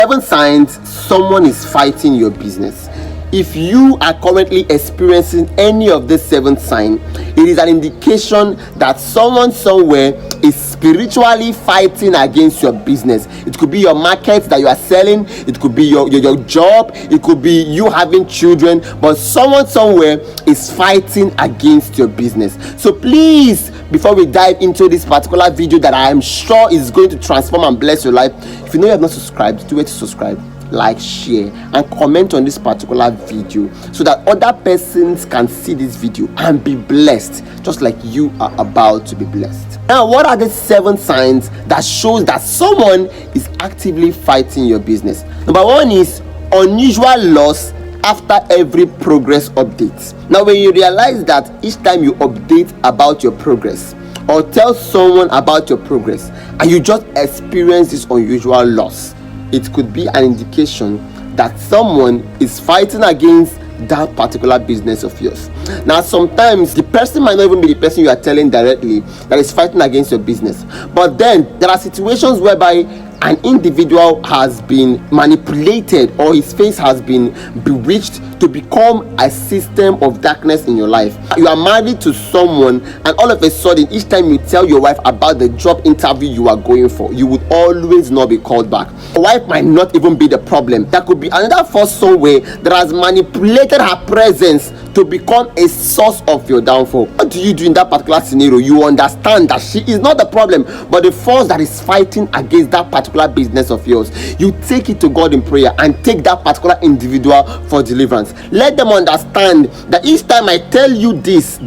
7 signs someone is fighting your business. If you are currently experiencing any of these 7 signs, it is an indication that someone somewhere is spiritually fighting against your business. It could be your market that you are selling, it could be your job, it could be you having children, but someone somewhere is fighting against your business. So please, before we dive into this particular video that I am sure is going to transform and bless your life, if you know you have not subscribed, do it to subscribe, like, share, and comment on this particular video so that other persons can see this video and be blessed just like you are about to be blessed. Now, what are the 7 signs that shows that someone is actively fighting your business? Number 1 is unusual loss after every progress update. Now, when you realize that each time you update about your progress or tell someone about your progress and you just experience this unusual loss, it could be an indication that someone is fighting against that particular business of yours. Now, sometimes the person might not even be the person you are telling directly that is fighting against your business, but then there are situations whereby an individual has been manipulated or his face has been bewitched to become a system of darkness in your life. You are married to someone and all of a sudden each time you tell your wife about the job interview you are going for, you would always not be called back. Your wife might not even be the problem. There could be another force somewhere that has manipulated her presence to become a source of your downfall. What do you do in that particular scenario? You understand that she is not the problem, but the force that is fighting against that particular business of yours. You take it to God in prayer and take that particular individual for deliverance. Let them understand that each time I tell you this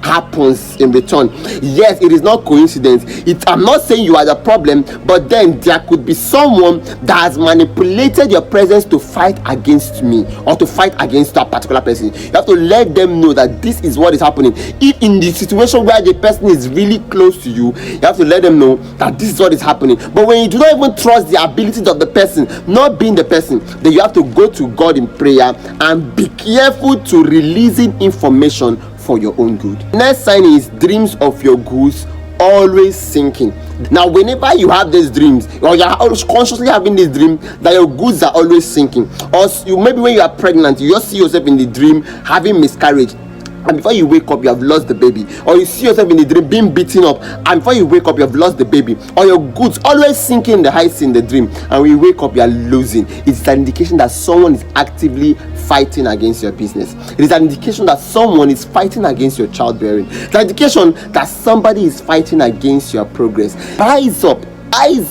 happens in return. Yes, it is not coincidence. I'm not saying you are the problem, but then there could be someone that has manipulated your presence to fight against me or to fight against that particular person. You have to let them know that this is what is happening. If in the situation where the person is really close to you, you have to let them know that this is what is happening. But when you do not even trust the abilities of the person, not being the person, then you have to go to God in prayer and be careful to releasing information for your own good. Next sign is dreams of your goods always sinking. Now, whenever you have these dreams or you are consciously having this dream that your goods are always sinking, or maybe when you are pregnant, you just see yourself in the dream having miscarriage, and before you wake up you have lost the baby, or you see yourself in the dream being beaten up, and before you wake up you have lost the baby, or your goods always sinking in the heights in the dream, and when you wake up you are losing, it's an indication that someone is actively fighting against your business. It is an indication that someone is fighting against your childbearing. It's an indication that somebody is fighting against your progress. Rise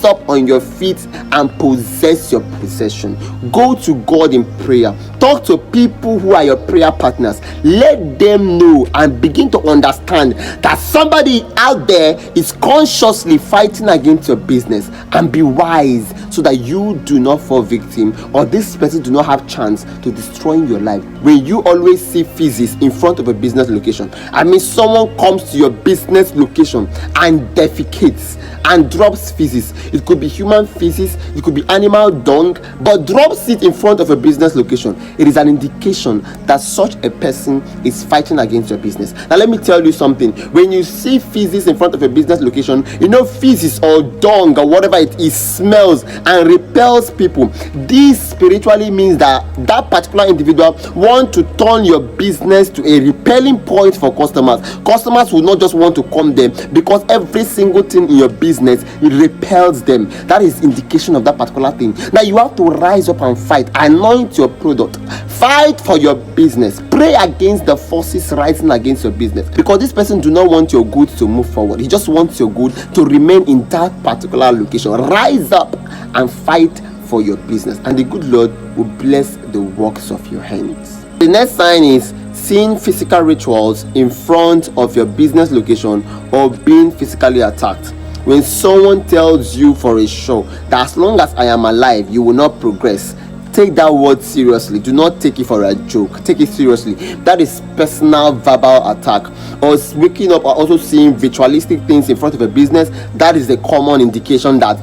up on your feet and possess your possession. Go to God in prayer. Talk to people who are your prayer partners. Let them know and begin to understand that somebody out there is consciously fighting against your business, and be wise so that you do not fall victim or this person do not have chance to destroying your life. When you always see feces in front of a business location, I mean someone comes to your business location and defecates and drops feces. It could be human feces, it could be animal dung, but drops it in front of a business location. It is an indication that such a person is fighting against your business. Now let me tell you something. When you see feces in front of a business location, you know feces or dung or whatever it is smells and repels people. This spiritually means that that particular individual want to turn your business to a repelling point for customers. Customers will not just want to come there because every single thing in your business it repels them. That is indication of that particular thing. Now you have to rise up and fight. Anoint your product. Fight for your business. Pray against the forces rising against your business, because this person do not want your goods to move forward. He just wants your good to remain in that particular location. Rise up and fight for your business, and the good Lord will bless the works of your hands. The next sign is seeing physical rituals in front of your business location or being physically attacked. When someone tells you for a show that as long as I am alive you will not progress, take that word seriously. Do not take it for a joke. Take it seriously. That is personal verbal attack. Or waking up or also seeing ritualistic things in front of a business, that is a common indication that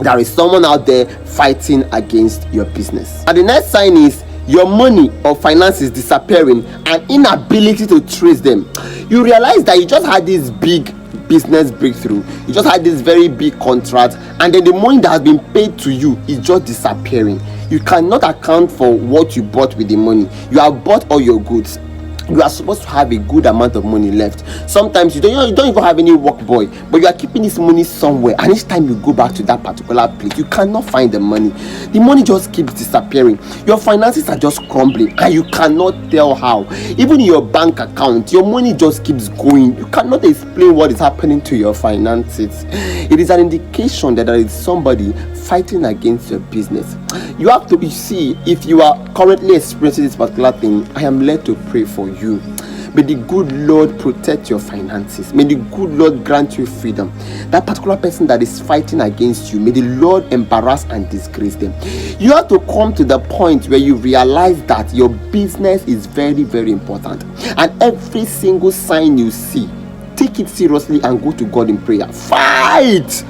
there is someone out there fighting against your business. And the next sign is your money or finances disappearing and inability to trace them. You realize that you just had this big business breakthrough. You just had this very big contract, and then the money that has been paid to you is just disappearing. You cannot account for what you bought with the money. You have bought all your goods. You are supposed to have a good amount of money left. Sometimes you don't even have any work boy, but you are keeping this money somewhere, and each time you go back to that particular place, you cannot find the money. The money just keeps disappearing. Your finances are just crumbling, and you cannot tell how. Even in your bank account, your money just keeps going. You cannot explain what is happening to your finances. It is an indication that there is somebody fighting against your business. You have to see, if you are currently experiencing this particular thing, I am led to pray for you. May the good Lord protect your finances. May the good Lord grant you freedom. That particular person that is fighting against you, may the Lord embarrass and disgrace them. You have to come to the point where you realize that your business is very, very important, and every single sign you see, take it seriously and go to God in prayer. Fight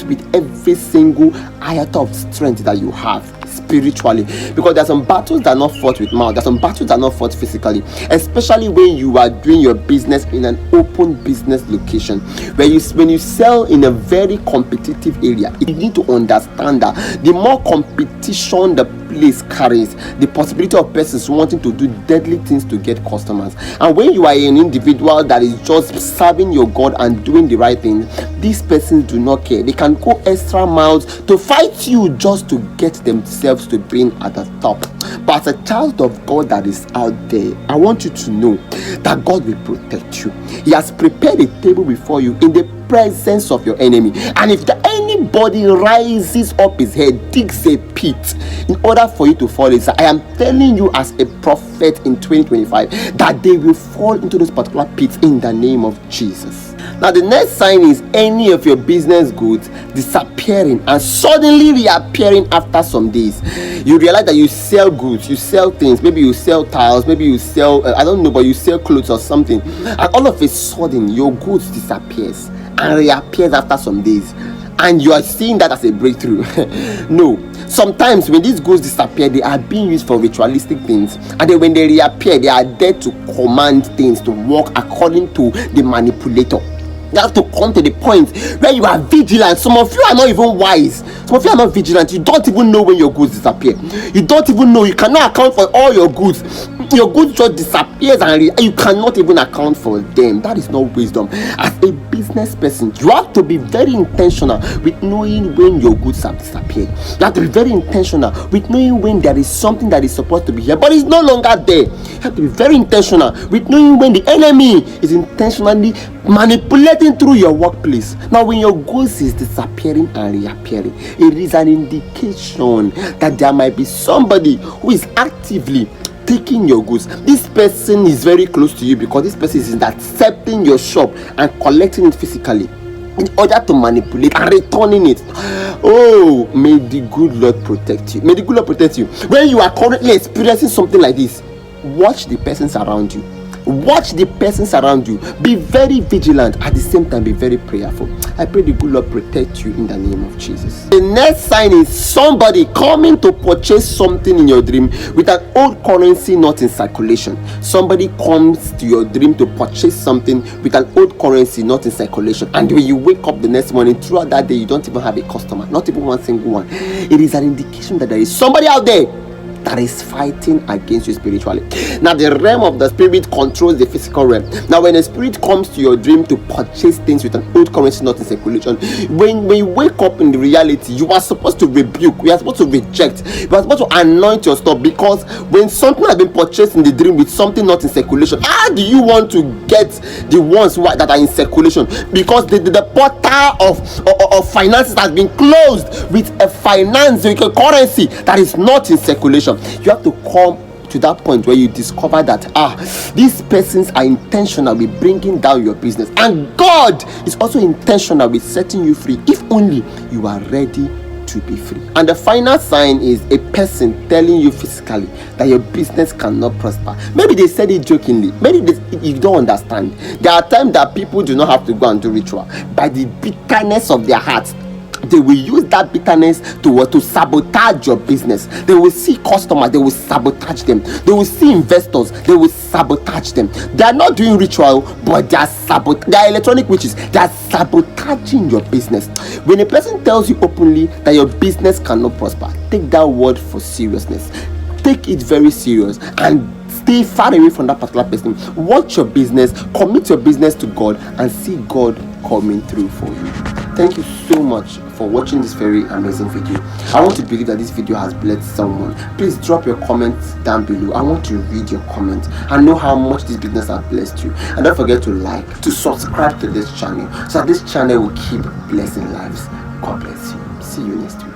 with every single iota of strength that you have spiritually, because there are some battles that are not fought with mouth. There are some battles that are not fought physically, especially when you are doing your business in an open business location, when you sell in a very competitive area. You need to understand that the more competition the place carries, the possibility of persons wanting to do deadly things to get customers. And when you are an individual that is just serving your God and doing the right thing, these persons do not care. They can go extra miles to fight you just to get themselves to being at the top. But as a child of God that is out there, I want you to know that God will protect you. He has prepared a table before you in the presence of your enemy, and if anybody rises up his head, digs a pit in order for you to fall inside, I am telling you as a prophet in 2025 that they will fall into those particular pits in the name of Jesus. Now the next sign is any of your business goods disappearing and suddenly reappearing after some days. You realize that you sell goods, you sell things, maybe you sell tiles, maybe you sell I don't know, but you sell clothes or something, and all of a sudden your goods disappears and reappears after some days, and you are seeing that as a breakthrough. No, sometimes when these goods disappear, they are being used for ritualistic things, and then when they reappear, they are there to command things to work according to the manipulator. You have to come to the point where you are vigilant. Some of you are not even wise. Some of you are not vigilant. You don't even know when your goods disappear. You don't even know. You cannot account for all your goods. Your goods just disappears and you cannot even account for them. That is not wisdom. As a business person, you have to be very intentional with knowing when your goods have disappeared. You have to be very intentional with knowing when there is something that is supposed to be here but is no longer there. You have to be very intentional with knowing when the enemy is intentionally manipulating through your workplace. Now when your goods is disappearing and reappearing, it is an indication that there might be somebody who is actively taking your goods. This person is very close to you because this person is accepting your shop and collecting it physically in order to manipulate and returning it. Oh, may the good Lord protect you. May the good Lord protect you. When you are currently experiencing something like this, watch the persons around you. Watch the persons around you. Be very vigilant. At the same time, be very prayerful. I pray the good Lord protect you in the name of Jesus. The next sign is somebody coming to purchase something in your dream with an old currency not in circulation. Somebody comes to your dream to purchase something with an old currency not in circulation, and when you wake up the next morning, throughout that day, you don't even have a customer, not even one single one. It is an indication that there is somebody out there that is fighting against you spiritually. Now the realm of the spirit controls the physical realm. Now when a spirit comes to your dream to purchase things with an old currency not in circulation, when you wake up in the reality, you are supposed to rebuke, you are supposed to reject, you are supposed to anoint your stuff, because when something has been purchased in the dream with something not in circulation, how do you want to get the ones that are in circulation? Because the portal of finances has been closed with a finance, with a currency that is not in circulation. You have to come to that point where you discover that these persons are intentional with bringing down your business, and God is also intentional with setting you free if only you are ready to be free. And the final sign is a person telling you physically that your business cannot prosper. Maybe they said it jokingly, maybe you don't understand. There are times that people do not have to go and do ritual. By the bitterness of their hearts, they will use that bitterness to sabotage your business. They will see customers, they will sabotage them. They will see investors, they will sabotage them. They are not doing ritual, but they are electronic witches. They are sabotaging your business. When a person tells you openly that your business cannot prosper, take that word for seriousness. Take it very serious and stay far away from that particular person. Watch your business, commit your business to God, and see God coming through for you. Thank you so much for watching this very amazing video. I want to believe that this video has blessed someone. Please drop your comments down below. I want to read your comments and know how much this business has blessed you. And don't forget to like, to subscribe to this channel, so that this channel will keep blessing lives. God bless you. See you next week.